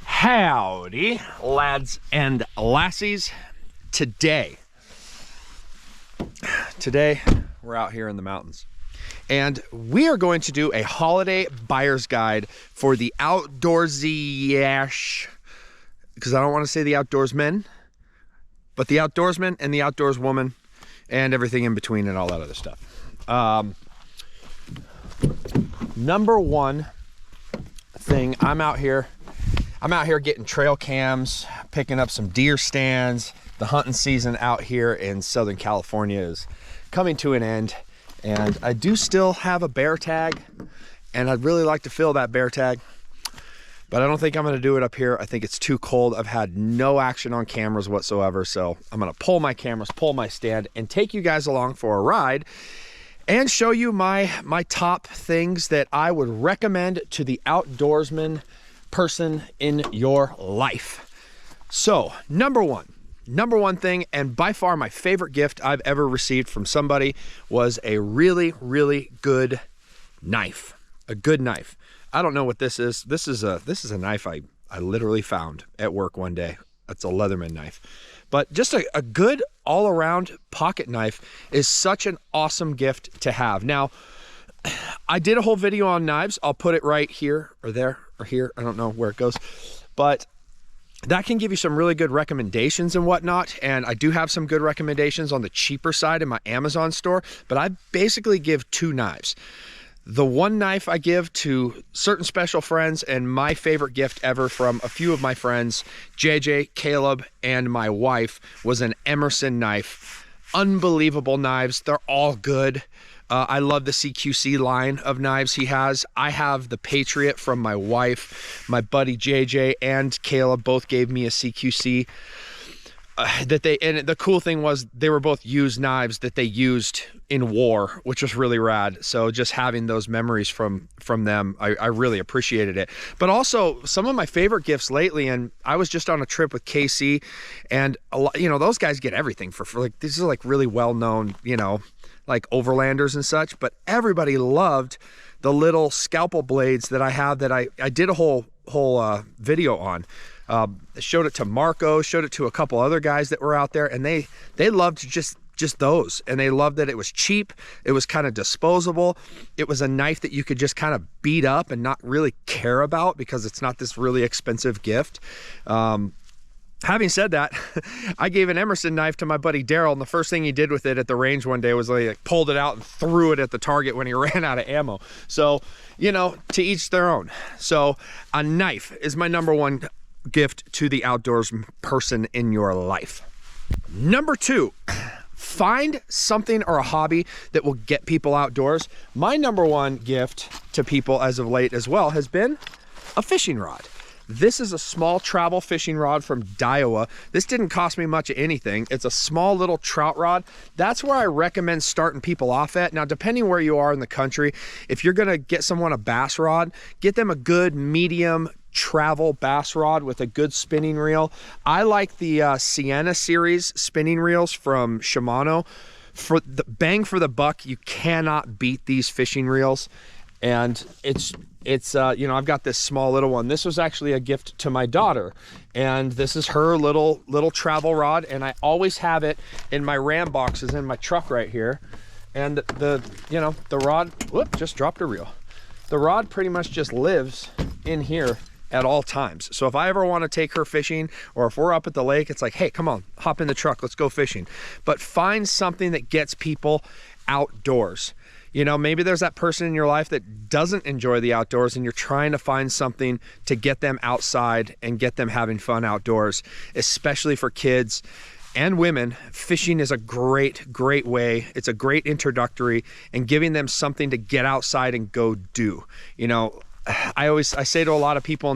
Howdy, lads and lassies. Today we're out here in the mountains, and we are going to do a holiday buyer's guide for the outdoorsy-ish, because I don't want to say the outdoorsmen, but the outdoorsman and the outdoors woman and everything in between and all that other stuff. Number one thing, I'm out here getting trail cams, picking up some deer stands. The hunting season out here in Southern California is coming to an end, and I do still have a bear tag, and I'd really like to fill that bear tag, but I don't think I'm going to do it up here. I think it's too cold. I've had no action on cameras whatsoever, so I'm going to pull my cameras, pull my stand, and take you guys along for a ride and show you my top things that I would recommend to the outdoorsman person in your life. So number one thing, and by far my favorite gift I've ever received from somebody, was a really good knife. A good knife. I don't know what this is. This is a knife I literally found at work one day. It's a Leatherman knife. But just a good all-around pocket knife is such an awesome gift to have. Now, I did a whole video on knives. I'll put it right here or there or here. I don't know where it goes, but that can give you some really good recommendations and whatnot. And I do have some good recommendations on the cheaper side in my Amazon store, but I basically give two knives. The one knife I give to certain special friends, and my favorite gift ever from a few of my friends, JJ, Caleb, and my wife, was an Emerson knife. Unbelievable knives. They're all good. I love the CQC line of knives he has. I have the Patriot from my wife. My buddy JJ and Caleb both gave me a CQC. And the cool thing was they were both used knives that they used in war, which was really rad. So just having those memories from them, I really appreciated it. But also some of my favorite gifts lately, and I was just on a trip with KC, and a lot, those guys get everything for like, these are like really well-known, like overlanders and such, but everybody loved the little scalpel blades that I have that I did a whole video on. Showed it to Marco, showed it to a couple other guys that were out there, and they loved just those, and they loved that it was cheap, it was kind of disposable, it was a knife that you could just kind of beat up and not really care about because it's not this really expensive gift. Having said that, I gave an Emerson knife to my buddy Daryl, and the first thing he did with it at the range one day was like pulled it out and threw it at the target when he ran out of ammo. So, to each their own. So a knife is my number one gift to the outdoors person in your life. Number two, find something or a hobby that will get people outdoors. My number one gift to people as of late as well has been a fishing rod. This is a small travel fishing rod from Daiwa. This didn't cost me much of anything. It's a small little trout rod. That's where I recommend starting people off at. Now, depending where you are in the country, if you're gonna get someone a bass rod, get them a good medium travel bass rod with a good spinning reel. I like the Sienna series spinning reels from Shimano. For the bang for the buck, you cannot beat these fishing reels. And it's I've got this small little one. This was actually a gift to my daughter, and this is her little travel rod, and I always have it in my Ram boxes in my truck right here. And the rod, whoop, just dropped a reel. The rod pretty much just lives in here at all times. So if I ever want to take her fishing, or if we're up at the lake, it's like, hey, come on, hop in the truck, let's go fishing. But find something that gets people outdoors. Maybe there's that person in your life that doesn't enjoy the outdoors, and you're trying to find something to get them outside and get them having fun outdoors, especially for kids and women. Fishing is a great way. It's a great introductory, and giving them something to get outside and go do. I say to a lot of people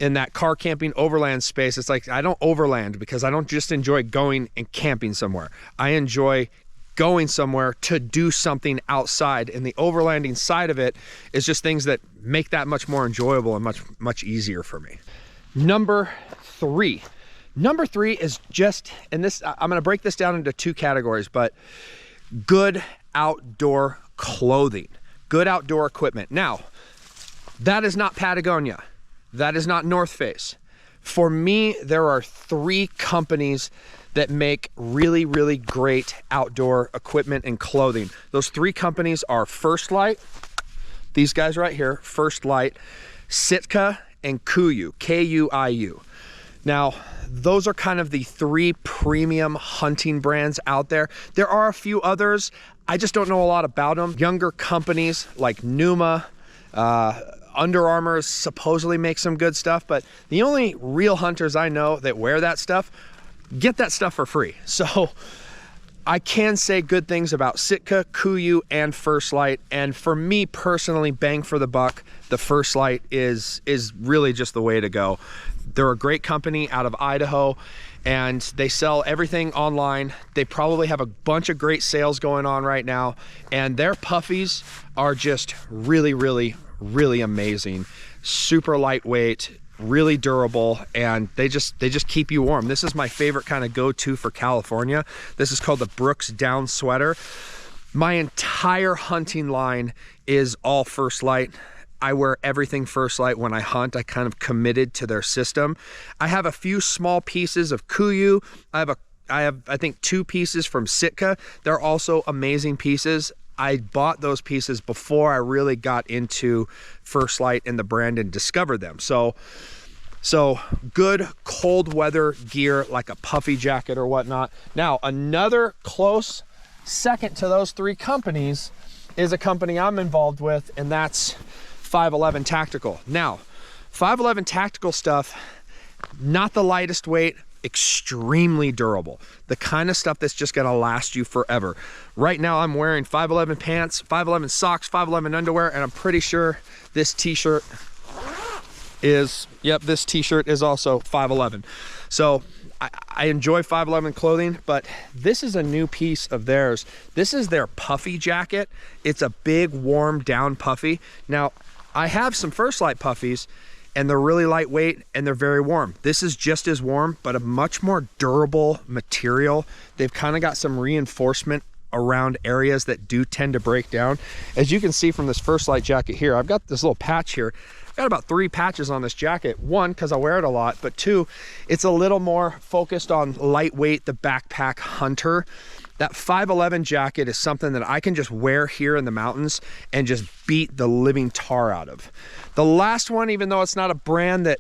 in that car camping overland space, it's like, I don't overland because I don't just enjoy going and camping somewhere. I enjoy going somewhere to do something outside, and the overlanding side of it is just things that make that much more enjoyable and much easier for me. Number three is just, and this, I'm going to break this down into two categories, but good outdoor clothing, good outdoor equipment. Now, That is not Patagonia. That is not North Face. For me, there are 3 companies that make really, really great outdoor equipment and clothing. Those 3 companies are First Light, these guys right here, First Light, Sitka, and Kuiu, K-U-I-U. Now, those are kind of the 3 premium hunting brands out there. There are a few others. I just don't know a lot about them. Younger companies like Numa, Under Armour supposedly makes some good stuff, but the only real hunters I know that wear that stuff get that stuff for free. So I can say good things about Sitka, Kuiu, and First Light. And for me personally, bang for the buck, the First Light is really just the way to go. They're a great company out of Idaho, and they sell everything online. They probably have a bunch of great sales going on right now, and their puffies are just really, really, really amazing. Super lightweight, really durable, and they just keep you warm. This is my favorite kind of go-to for California. This is called the Brooks Down Sweater. My entire hunting line is all First Light. I wear everything First Light when I hunt. I kind of committed to their system. I have a few small pieces of Kuiu. I have I think 2 pieces from Sitka. They're also amazing pieces. I bought those pieces before I really got into First Light and the brand and discovered them. So good cold weather gear like a puffy jacket or whatnot. Now, another close second to those 3 companies is a company I'm involved with, and that's 511 Tactical. Now, 511 Tactical stuff, not the lightest weight, extremely durable. The kind of stuff that's just gonna last you forever. Right now I'm wearing 511 pants, 511 socks, 511 underwear, and I'm pretty sure this t-shirt is, yep, this t-shirt is also 511. So I enjoy 511 clothing, but this is a new piece of theirs. This is their puffy jacket. It's a big, warm down puffy. Now, I have some First Light puffies, and they're really lightweight and they're very warm. This is just as warm, but a much more durable material. They've kind of got some reinforcement around areas that do tend to break down. As you can see from this First Light jacket here, I've got this little patch here. I've got about 3 patches on this jacket. 1, because I wear it a lot, but 2, it's a little more focused on lightweight, the backpack hunter. That 511 jacket is something that I can just wear here in the mountains and just beat the living tar out of. The last one, even though it's not a brand that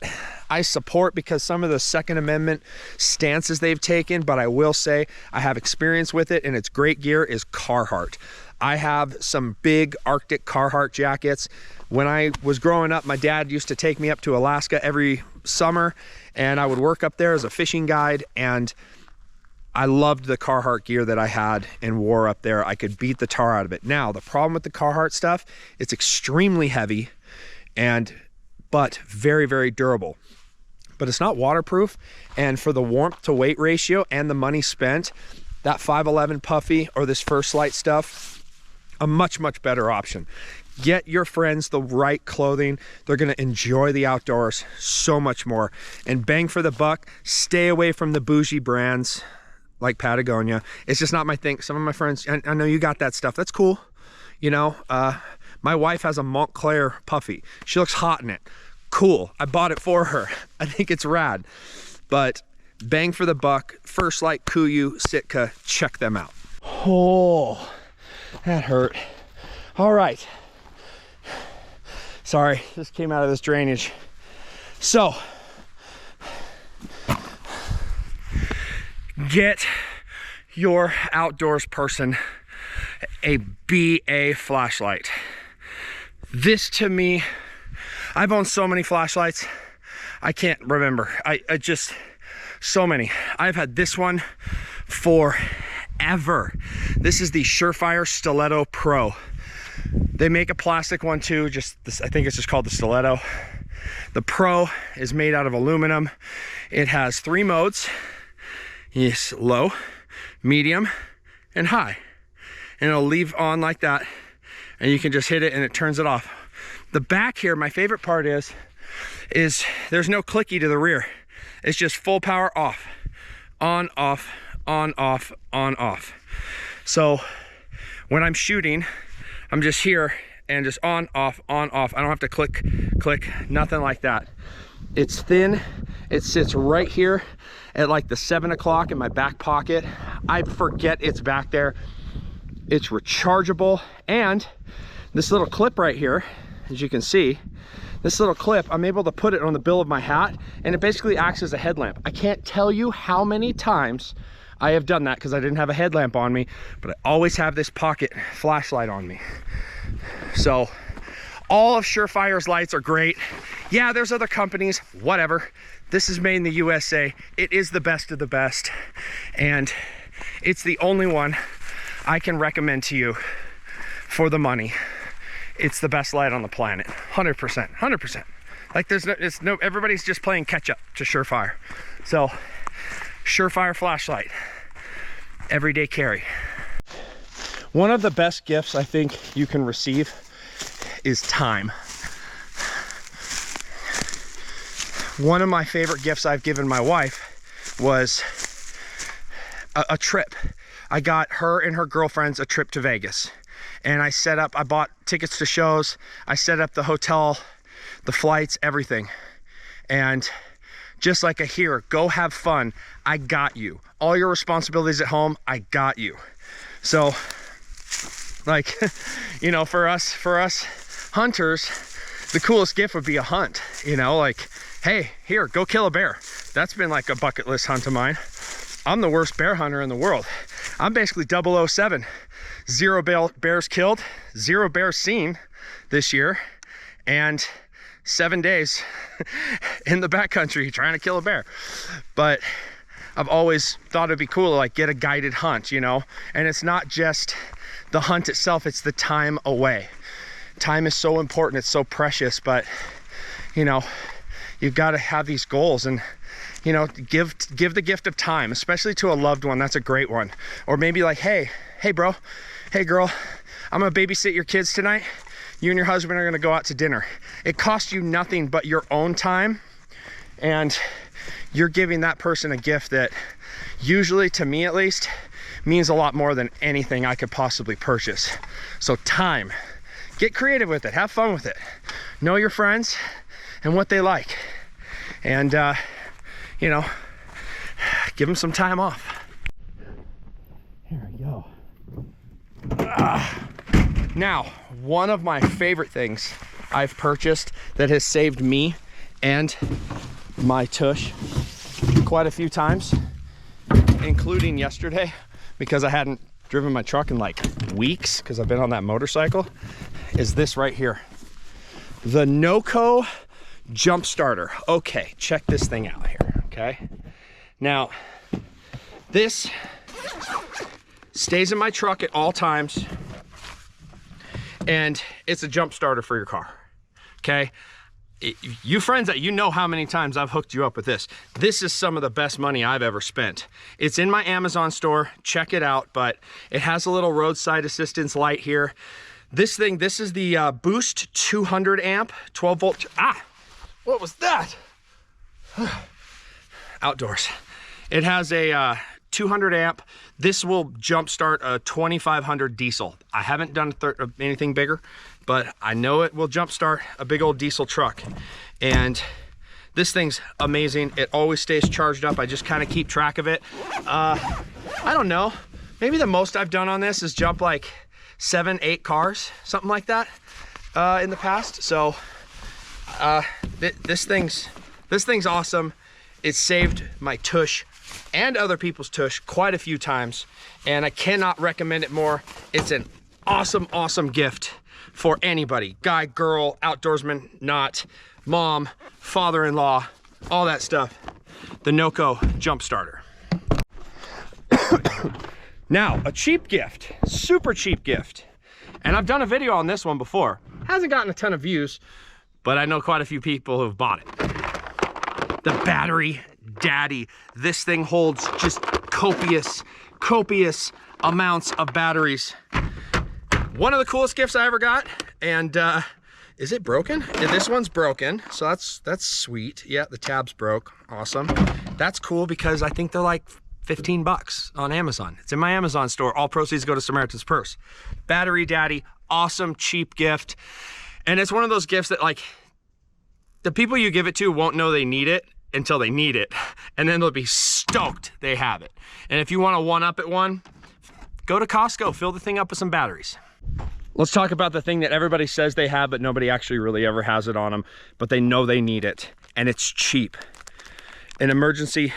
I support because some of the Second Amendment stances they've taken, but I will say I have experience with it and it's great gear, is Carhartt. I have some big Arctic Carhartt jackets. When I was growing up, my dad used to take me up to Alaska every summer, and I would work up there as a fishing guide, and I loved the Carhartt gear that I had and wore up there. I could beat the tar out of it. Now, the problem with the Carhartt stuff, it's extremely heavy, but very, very durable. But it's not waterproof, and for the warmth to weight ratio and the money spent, that 511 puffy or this First Light stuff, a much, much better option. Get your friends the right clothing. They're gonna enjoy the outdoors so much more. And bang for the buck, stay away from the bougie brands like Patagonia. It's just not my thing. Some of my friends, I know you got that stuff. That's cool. You know, my wife has a Montclair puffy. She looks hot in it. Cool, I bought it for her. I think it's rad. But bang for the buck, First Light, Kuiu, Sitka, check them out. Oh, that hurt. All right. Sorry, this came out of this drainage. So, get your outdoors person a BA flashlight. This to me, I've owned so many flashlights, I can't remember. I just, so many. I've had this one forever. This is the Surefire Stiletto Pro. They make a plastic one too, just this, I think it's just called the Stiletto. The Pro is made out of aluminum. It has 3 modes. Yes, low, medium, and high. And it'll leave on like that, and you can just hit it and it turns it off. The back here, my favorite part is there's no clicky to the rear. It's just full power off, on, off, on, off, on, off. So when I'm shooting, I'm just here and just on, off, on, off. I don't have to click, nothing like that. It's thin. It sits right here at like the 7 o'clock in my back pocket. I forget it's back there. It's rechargeable, and this little clip right here, as you can see, this little clip, I'm able to put it on the bill of my hat, and it basically acts as a headlamp. I can't tell you how many times I have done that because I didn't have a headlamp on me, but I always have this pocket flashlight on me. So all of Surefire's lights are great. Yeah, there's other companies, whatever. This is made in the USA. It is the best of the best, and it's the only one I can recommend to you for the money. It's the best light on the planet, 100%, 100%. Like it's no, everybody's just playing catch up to Surefire. So, Surefire flashlight, everyday carry. One of the best gifts I think you can receive is time. One of my favorite gifts I've given my wife was a trip. I got her and her girlfriends a trip to Vegas. And I bought tickets to shows, I set up the hotel, the flights, everything. And just like a here, go have fun, I got you. All your responsibilities at home, I got you. So, like, you know, for us hunters, the coolest gift would be a hunt, you know, like, hey, here, go kill a bear. That's been like a bucket list hunt of mine. I'm the worst bear hunter in the world. I'm basically 007. 0 bears killed, 0 bears seen this year, and 7 days in the backcountry trying to kill a bear. But I've always thought it'd be cool to like get a guided hunt, you know? And it's not just the hunt itself, it's the time away. Time is so important, it's so precious, but you know, you've got to have these goals, and you know, give the gift of time, especially to a loved one. That's a great one. Or maybe like, hey bro, hey girl, I'm gonna babysit your kids tonight. You and your husband are gonna go out to dinner. It costs you nothing but your own time, and you're giving that person a gift that usually, to me at least, means a lot more than anything I could possibly purchase. So time, get creative with it, have fun with it. Know your friends and what they like, and you know, give them some time off. Here we go. Now, one of my favorite things I've purchased that has saved me and my tush quite a few times, including yesterday, because I hadn't driven my truck in like weeks because I've been on that motorcycle, is this right here. The NOCO jump starter. Okay, check this thing out here, okay? Now, this stays in my truck at all times, and it's a jump starter for your car, okay? You friends, that you know how many times I've hooked you up with this. This is some of the best money I've ever spent. It's in my Amazon store, check it out, but it has a little roadside assistance light here. This thing, this is the Boost 200 amp, 12 volt, what was that? Outdoors. It has a 200 amp. This will jumpstart a 2500 diesel. I haven't done anything bigger, but I know it will jumpstart a big old diesel truck. And this thing's amazing. It always stays charged up. I just kind of keep track of it. I don't know. Maybe the most I've done on this is jump like 7-8 cars, something like that, in the past. So this thing's awesome. It saved my tush and other people's tush quite a few times, and I cannot recommend it more. It's an awesome, awesome gift for anybody, guy, girl, outdoorsman, not, mom, father-in-law, all that stuff. The NOCO jump starter. Now, a cheap gift, super cheap gift. And I've done a video on this one before. Hasn't gotten a ton of views, but I know quite a few people who've bought it. The Battery Daddy. This thing holds just copious amounts of batteries. One of the coolest gifts I ever got. And is it broken? Yeah, this one's broken, so that's sweet. Yeah, the tab's broke. Awesome. That's cool because I think they're like 15 bucks on Amazon. It's in my Amazon store. All proceeds go to Samaritan's Purse. Battery Daddy, awesome, cheap gift. And it's one of those gifts that, like, the people you give it to won't know they need it until they need it. And then they'll be stoked they have it. And if you want to one-up it one, go to Costco, fill the thing up with some batteries. Let's talk about the thing that everybody says they have, but nobody actually really ever has it on them, but they know they need it, and it's cheap. An emergency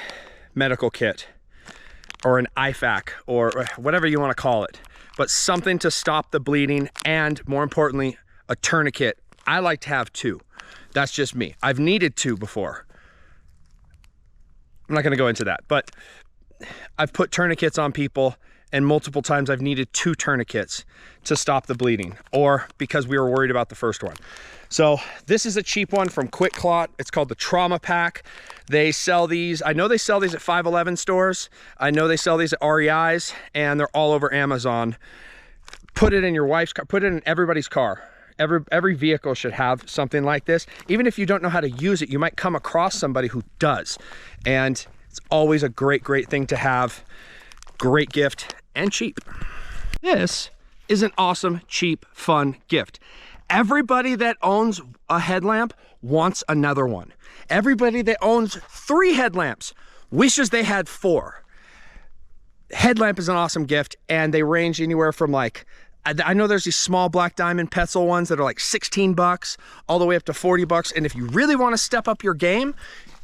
medical kit, or an IFAK, or whatever you want to call it, but something to stop the bleeding, and more importantly, a tourniquet. I like to have 2. That's just me. I've needed 2 before. I'm not going to go into that, but I've put tourniquets on people, and multiple times I've needed 2 tourniquets to stop the bleeding, or because we were worried about the first one. So this is a cheap one from Quick Clot. It's called the Trauma Pack. They sell these. I know they sell these at 511 stores. I know they sell these at REIs, and they're all over Amazon. Put it in your wife's car. Put it in everybody's car. Every vehicle should have something like this. Even if you don't know how to use it, you might come across somebody who does. And it's always a great, great thing to have. Great gift and cheap. This is an awesome, cheap, fun gift. Everybody that owns a headlamp wants another one. Everybody that owns 3 headlamps wishes they had 4. Headlamp is an awesome gift, and they range anywhere from, like, I know there's these small black diamond Petzl ones that are like 16 bucks all the way up to 40 bucks. And if you really want to step up your game,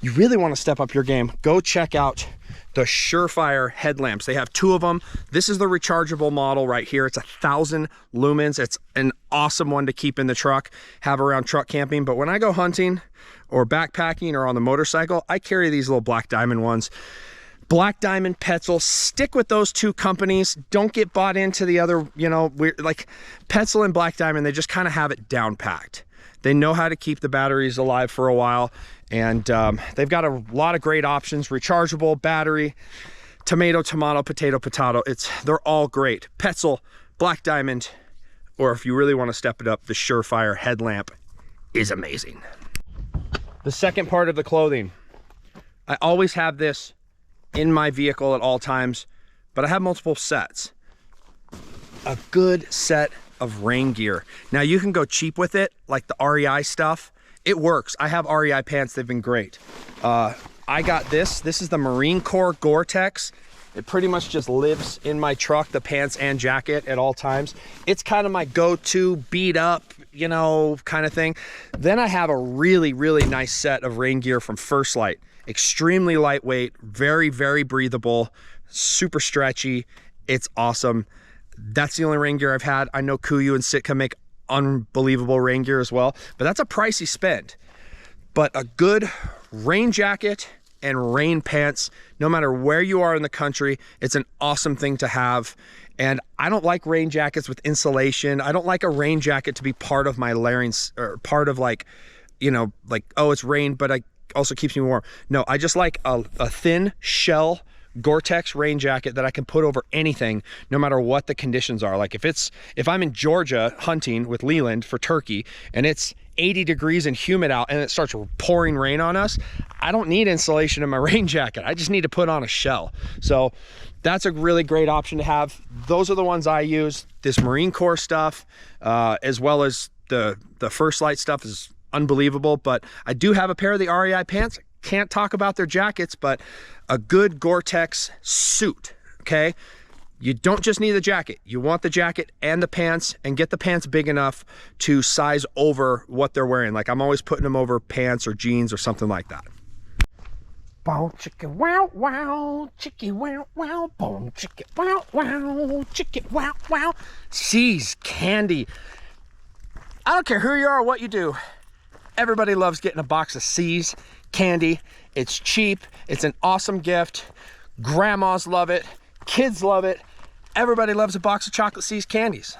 go check out the Surefire headlamps. They have 2 of them. This is the rechargeable model right here. It's 1,000 lumens. It's an awesome one to keep in the truck, have around truck camping. But when I go hunting or backpacking or on the motorcycle, I carry these little black diamond ones. Black Diamond, Petzl, stick with those 2 companies. Don't get bought into the other, you know, like Petzl and Black Diamond, they just kind of have it down packed. They know how to keep the batteries alive for a while, and they've got a lot of great options. Rechargeable, battery, tomato, potato. They're all great. Petzl, Black Diamond, or if you really want to step it up, the Surefire headlamp is amazing. The second part of the clothing. I always have this in my vehicle at all times, but I have multiple sets. A good set of rain gear. Now you can go cheap with it, like the REI stuff. It works. I have REI pants, they've been great. I got this. This is the Marine Corps Gore-Tex. It pretty much just lives in my truck, the pants and jacket at all times. It's kind of my go-to beat up, you know, kind of thing. Then I have a really, really nice set of rain gear from First Light. Extremely lightweight, very, very breathable, super stretchy. It's awesome. That's the only rain gear I've had. I know Kuiu and Sitka make unbelievable rain gear as well, but that's a pricey spend. But a good rain jacket and rain pants, no matter where you are in the country, it's an awesome thing to have. And I don't like rain jackets with insulation. I don't like a rain jacket to be part of my layering, or part of, like, you know, like, oh, it's rain, but I also keeps me warm. No, I just like a thin shell Gore-Tex rain jacket that I can put over anything, no matter what the conditions are. Like if I'm in Georgia hunting with Leland for turkey and it's 80 degrees and humid out and it starts pouring rain on us, I don't need insulation in my rain jacket. I just need to put on a shell. So that's a really great option to have. Those are the ones I use. This Marine Corps stuff, as well as the First Light stuff, is unbelievable. But I do have a pair of the REI pants. Can't talk about their jackets, but a good Gore-Tex suit, okay? You don't just need the jacket. You want the jacket and the pants, and get the pants big enough to size over what they're wearing. Like, I'm always putting them over pants or jeans or something like that. Boom, chicka, wow, wow, chicky, wow, wow, boom, chicka, wow, wow, chicky, wow, wow. See's candy. I don't care who you are or what you do. Everybody loves getting a box of See's candy. It's cheap. It's an awesome gift. Grandmas love it. Kids love it. Everybody loves a box of chocolate See's candies.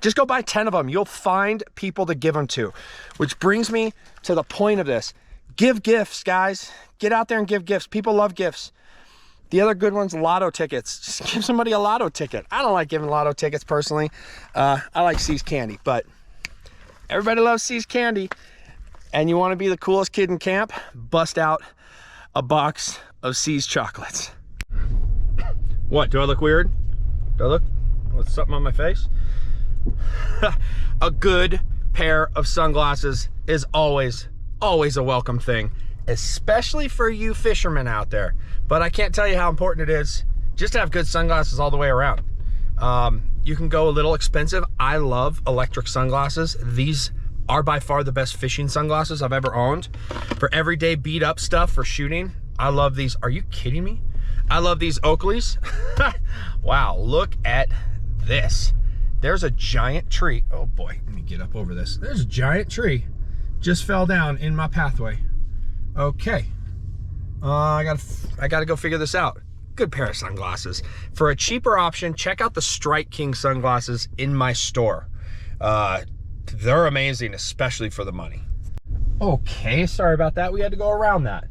Just go buy 10 of them. You'll find people to give them to. Which brings me to the point of this. Give gifts, guys. Get out there and give gifts. People love gifts. The other good one's lotto tickets. Just give somebody a lotto ticket. I don't like giving lotto tickets personally. I like See's candy, but everybody loves See's candy. And you want to be the coolest kid in camp? Bust out a box of See's chocolates. What, do I look weird? Do I look with something on my face? A good pair of sunglasses is always a welcome thing, especially for you fishermen out there. But I can't tell you how important it is just to have good sunglasses all the way around. You can go a little expensive. I love electric sunglasses. These are by far the best fishing sunglasses I've ever owned. For everyday beat up stuff for shooting, I love these. Are you kidding me? I love these Oakleys. Wow, look at this. There's a giant tree. Oh boy, let me get up over this. There's a giant tree. Just fell down in my pathway. Okay. I gotta go figure this out. Good pair of sunglasses. For a cheaper option, check out the Strike King sunglasses in my store. They're amazing, especially for the money. Okay, sorry about that. We had to go around that.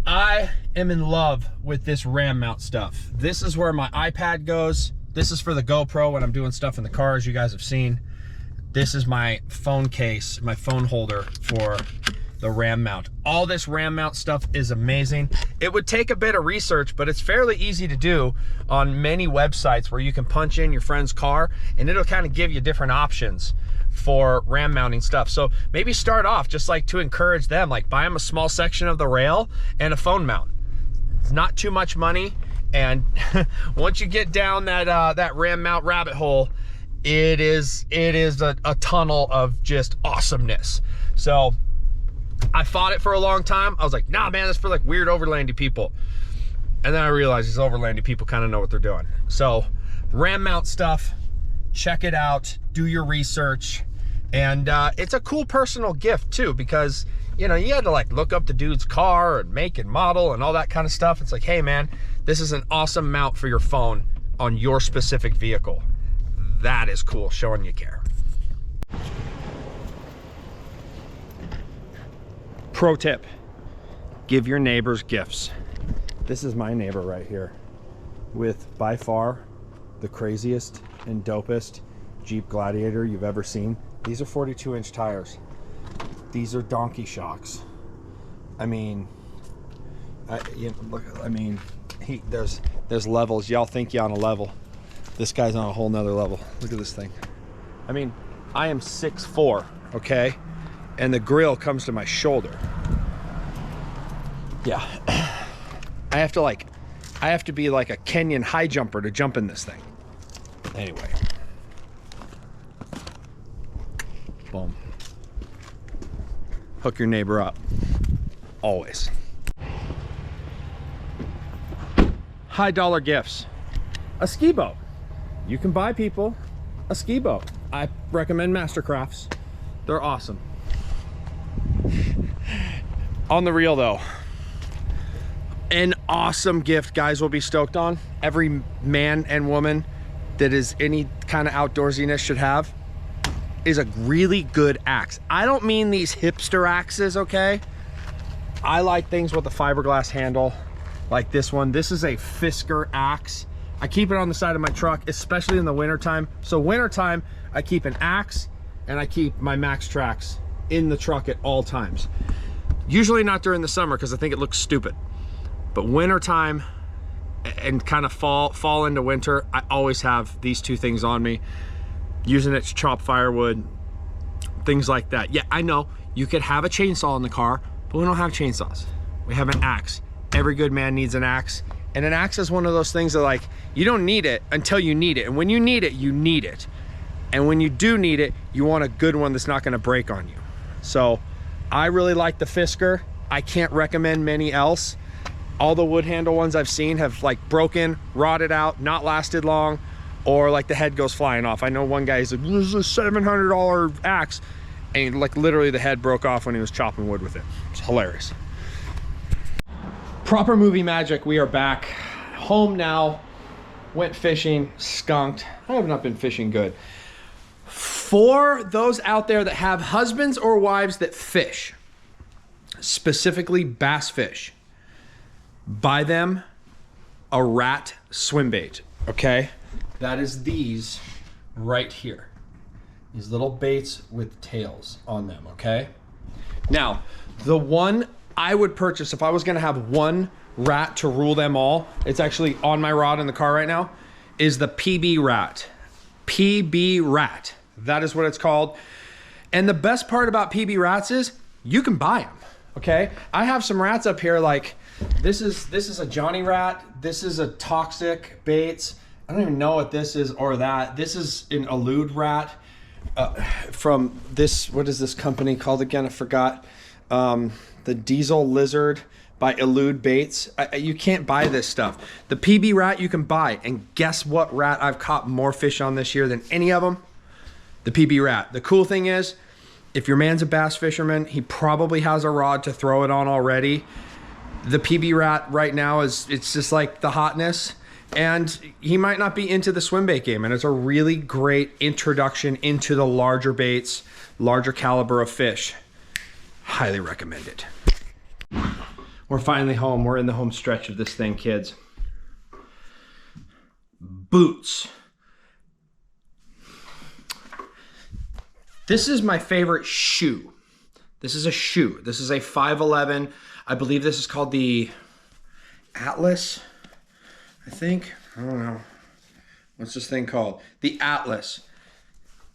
I am in love with this ram mount stuff. This is where my iPad goes. This is for the GoPro when I'm doing stuff in the car, as you guys have seen. This is my phone case, my phone holder for the ram mount. All this ram mount stuff is amazing. It would take a bit of research, but it's fairly easy to do on many websites where you can punch in your friend's car and it'll kind of give you different options for ram mounting stuff. So maybe start off just like to encourage them, like buy them a small section of the rail and a phone mount. It's not too much money, and once you get down that ram mount rabbit hole, it is a tunnel of just awesomeness. So I fought it for a long time. I was like, nah, man, that's for like weird overlandy people. And then I realized these overlandy people kind of know what they're doing. So ram mount stuff, check it out, do your research. And it's a cool personal gift too, because you know, you had to like look up the dude's car and make and model and all that kind of stuff. It's like, hey man, this is an awesome mount for your phone on your specific vehicle. That is cool, showing you care. Pro tip, give your neighbors gifts. This is my neighbor right here with by far the craziest and dopest Jeep Gladiator you've ever seen. These are 42-inch tires. These are donkey shocks. I mean, there's levels. Y'all think you're on a level. This guy's on a whole nother level. Look at this thing. I mean, I am 6'4", okay? And the grill comes to my shoulder. Yeah. I have to be like a Kenyan high jumper to jump in this thing. Anyway. Boom. Hook your neighbor up. Always. High dollar gifts. A ski boat. You can buy people a ski boat. I recommend Mastercrafts. They're awesome. On the real though, an awesome gift guys will be stoked on. Every man and woman that is any kind of outdoorsiness should have is a really good axe. I don't mean these hipster axes, okay? I like things with a fiberglass handle like this one. This is a Fisker axe. I keep it on the side of my truck, especially in the wintertime. So wintertime, I keep an axe and I keep my Max Trax in the truck at all times. Usually not during the summer because I think it looks stupid. But wintertime and kind of fall into winter, I always have these two things on me, using it to chop firewood, things like that. Yeah, I know you could have a chainsaw in the car, but we don't have chainsaws. We have an axe. Every good man needs an axe. And an axe is one of those things that like, you don't need it until you need it. And when you need it, you need it. And when you do need it, you want a good one that's not gonna break on you. So I really like the Fisker. I can't recommend many else. All the wood handle ones I've seen have like broken, rotted out, not lasted long, or like the head goes flying off. I know one guy, he's like, this is a $700 axe. And like literally the head broke off when he was chopping wood with it. It's hilarious. Proper movie magic, we are back. Home now, went fishing, skunked. I have not been fishing good. For those out there that have husbands or wives that fish, specifically bass fish, buy them a rat swim bait, okay? That is these right here. These little baits with tails on them, okay? Now, the one I would purchase if I was gonna have one rat to rule them all, it's actually on my rod in the car right now, is the PB rat. PB Rat. That is what it's called. And the best part about PB Rats is you can buy them, okay? I have some rats up here, like this is a Johnny Rat. This is a Toxic Baits. I don't even know what this is or that. This is an Elude Rat from this, what is this company called again? I forgot. The Diesel Lizard by Elude Baits. You can't buy this stuff. The PB Rat you can buy, and guess what rat I've caught more fish on this year than any of them? The PB Rat. The cool thing is, if your man's a bass fisherman, he probably has a rod to throw it on already. The PB Rat right now it's just like the hotness, and he might not be into the swim bait game, and it's a really great introduction into the larger baits, larger caliber of fish. Highly recommend it. We're finally home. We're in the home stretch of this thing, kids. Boots. This is my favorite shoe. This is a shoe. This is a 511. I believe this is called the Atlas, I think. I don't know. What's this thing called? The Atlas.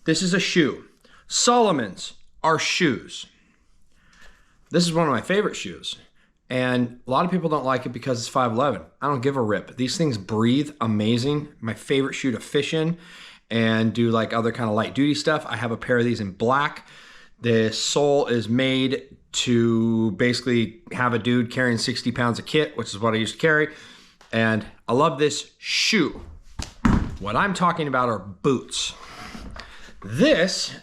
This is a shoe. Solomon's are shoes. This is one of my favorite shoes. And a lot of people don't like it because it's 511. I don't give a rip. These things breathe amazing. My favorite shoe to fish in and do like other kind of light duty stuff. I have a pair of these in black. The sole is made to basically have a dude carrying 60 pounds of kit, which is what I used to carry. And I love this shoe. What I'm talking about are boots. This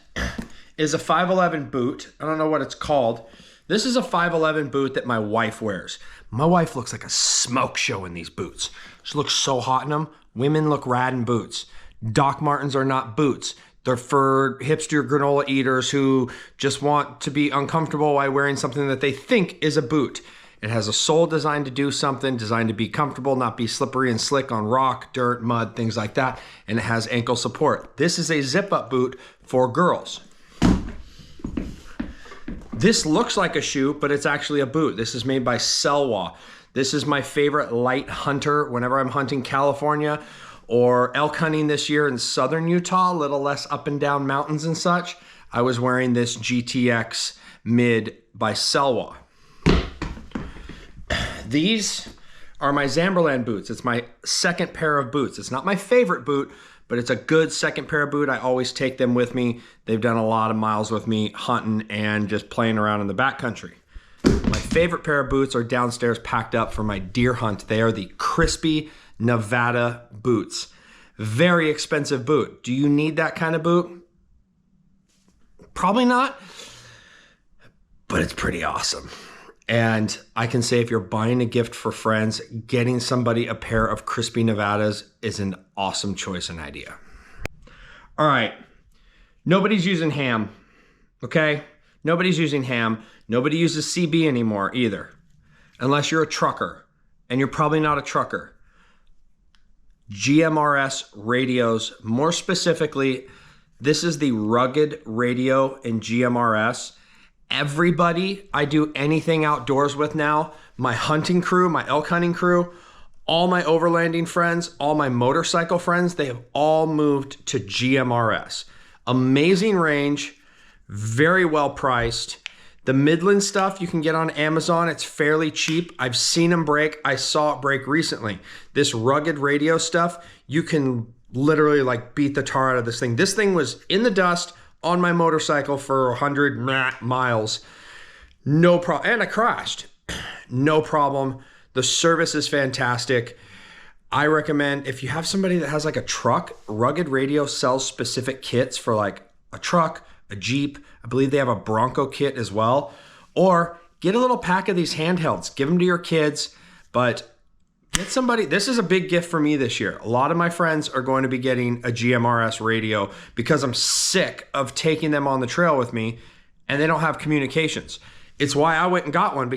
is a 511 boot. I don't know what it's called. This is a 511 boot that my wife wears. My wife looks like a smoke show in these boots. She looks so hot in them. Women look rad in boots. Doc Martens are not boots. They're for hipster granola eaters who just want to be uncomfortable while wearing something that they think is a boot. It has a sole designed to do something, designed to be comfortable, not be slippery and slick on rock, dirt, mud, things like that. And it has ankle support. This is a zip-up boot for girls. This looks like a shoe, but it's actually a boot. This is made by Selwa. This is my favorite light hunter whenever I'm hunting California or elk hunting this year in southern Utah, a little less up and down mountains and such. I was wearing this GTX mid by Selwa. These are my Zamberlan boots. It's my second pair of boots. It's not my favorite boot, but it's a good second pair of boot. I always take them with me. They've done a lot of miles with me hunting and just playing around in the backcountry. My favorite pair of boots are downstairs packed up for my deer hunt. They are the Crispy Nevada boots. Very expensive boot. Do you need that kind of boot? Probably not, but it's pretty awesome. And I can say if you're buying a gift for friends, getting somebody a pair of Crispy Nevadas is an awesome choice and idea. All right, nobody's using ham, okay? Nobody's using ham. Nobody uses CB anymore either, unless you're a trucker, and you're probably not a trucker. GMRS radios, more specifically, this is the rugged radio in GMRS. Everybody I do anything outdoors with now, my hunting crew, my elk hunting crew, all my overlanding friends, all my motorcycle friends, they have all moved to GMRS. Amazing range, very well priced. The Midland stuff you can get on Amazon. It's fairly cheap. I've seen them break. I saw it break recently. This rugged radio stuff, you can literally like beat the tar out of this thing. This thing was in the dust on my motorcycle for 100 miles. No problem. And I crashed. No problem. The service is fantastic. I recommend if you have somebody that has like a truck, Rugged Radio sells specific kits for like a truck, a Jeep. I believe they have a Bronco kit as well. Or get a little pack of these handhelds. Give them to your kids. But get somebody, this is a big gift for me this year. A lot of my friends are going to be getting a GMRS radio because I'm sick of taking them on the trail with me and they don't have communications. It's why I went and got one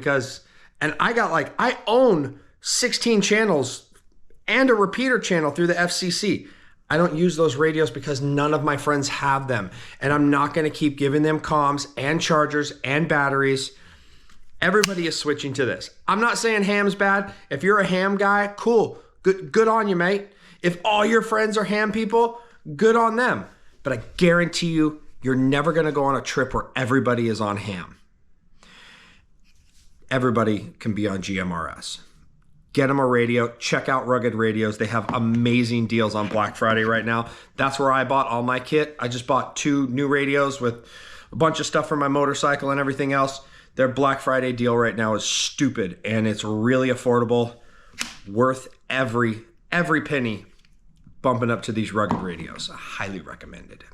and I own 16 channels and a repeater channel through the FCC. I don't use those radios because none of my friends have them. And I'm not going to keep giving them comms and chargers and batteries. Everybody is switching to this. I'm not saying ham's bad. If you're a ham guy, cool. Good on you, mate. If all your friends are ham people, good on them. But I guarantee you, you're never going to go on a trip where everybody is on ham. Everybody can be on GMRS. Get them a radio. Check out Rugged Radios. They have amazing deals on Black Friday right now. That's where I bought all my kit. I just bought 2 new radios with a bunch of stuff for my motorcycle and everything else. Their Black Friday deal right now is stupid, and it's really affordable. Worth every penny bumping up to these Rugged Radios. I highly recommend it.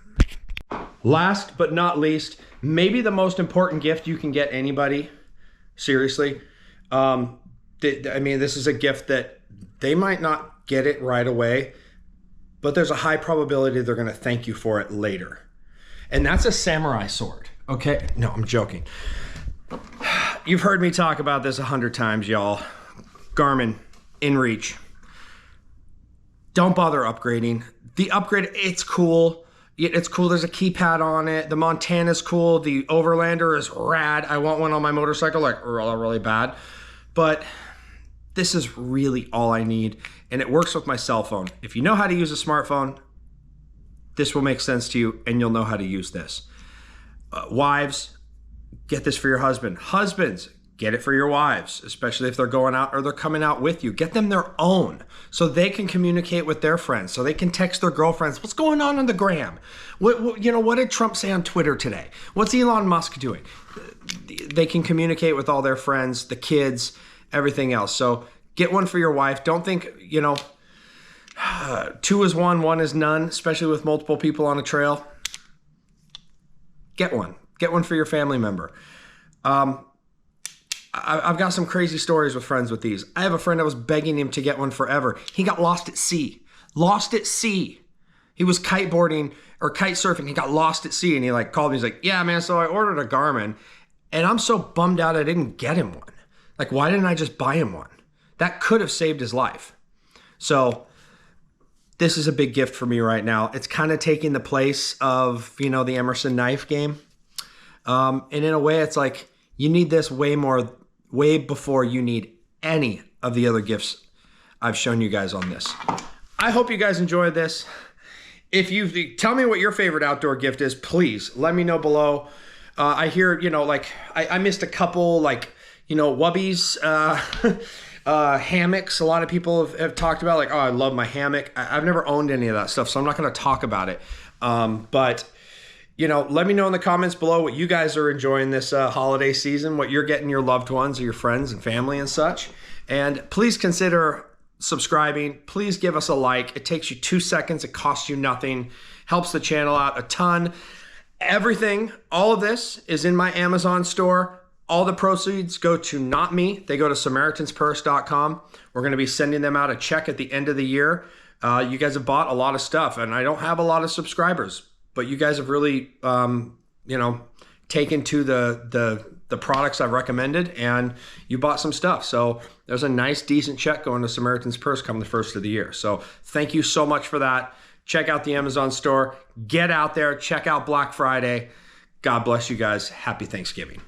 Last but not least, maybe the most important gift you can get anybody, seriously. I mean, this is a gift that they might not get it right away, but there's a high probability they're going to thank you for it later. And that's a samurai sword, okay? No, I'm joking. You've heard me talk about this 100 times, y'all. Garmin, InReach. Don't bother upgrading. The upgrade, it's cool. It's cool. There's a keypad on it. The Montana's cool. The Overlander is rad. I want one on my motorcycle, like really bad. But this is really all I need. And it works with my cell phone. If you know how to use a smartphone, this will make sense to you and you'll know how to use this. Wives, get this for your husband. Husbands, get it for your wives, especially if they're going out or they're coming out with you. Get them their own so they can communicate with their friends, so they can text their girlfriends. What's going on the gram? What did Trump say on Twitter today? What's Elon Musk doing? They can communicate with all their friends, the kids, everything else. So get one for your wife. Don't think, 2 is 1, 1 is none, especially with multiple people on a trail. Get one. Get one for your family member. I've got some crazy stories with friends with these. I have a friend that was begging him to get one forever. He got lost at sea. Lost at sea. He was kiteboarding or kite surfing. He got lost at sea and he called me. He's like, yeah, man, so I ordered a Garmin and I'm so bummed out I didn't get him one. Like, why didn't I just buy him one? That could have saved his life. So this is a big gift for me right now. It's kind of taking the place of, the Emerson knife game. And in a way, it's like you need this way before you need any of the other gifts I've shown you guys on this. I hope you guys enjoyed this. If you tell me what your favorite outdoor gift is, please let me know below. I hear, I missed a couple, wubbies, hammocks. A lot of people have talked about I love my hammock. I've never owned any of that stuff, so I'm not going to talk about it. But let me know in the comments below what you guys are enjoying this holiday season, what you're getting your loved ones or your friends and family and such. And please consider subscribing. Please give us a like. It takes you 2 seconds. It costs you nothing. Helps the channel out a ton. Everything, all of this is in my Amazon store. All the proceeds go to not me. They go to SamaritansPurse.com. We're going to be sending them out a check at the end of the year. You guys have bought a lot of stuff, and I don't have a lot of subscribers. But you guys have really, taken to the products I've recommended, and you bought some stuff. So there's a nice, decent check going to Samaritan's Purse come the first of the year. So thank you so much for that. Check out the Amazon store. Get out there. Check out Black Friday. God bless you guys. Happy Thanksgiving.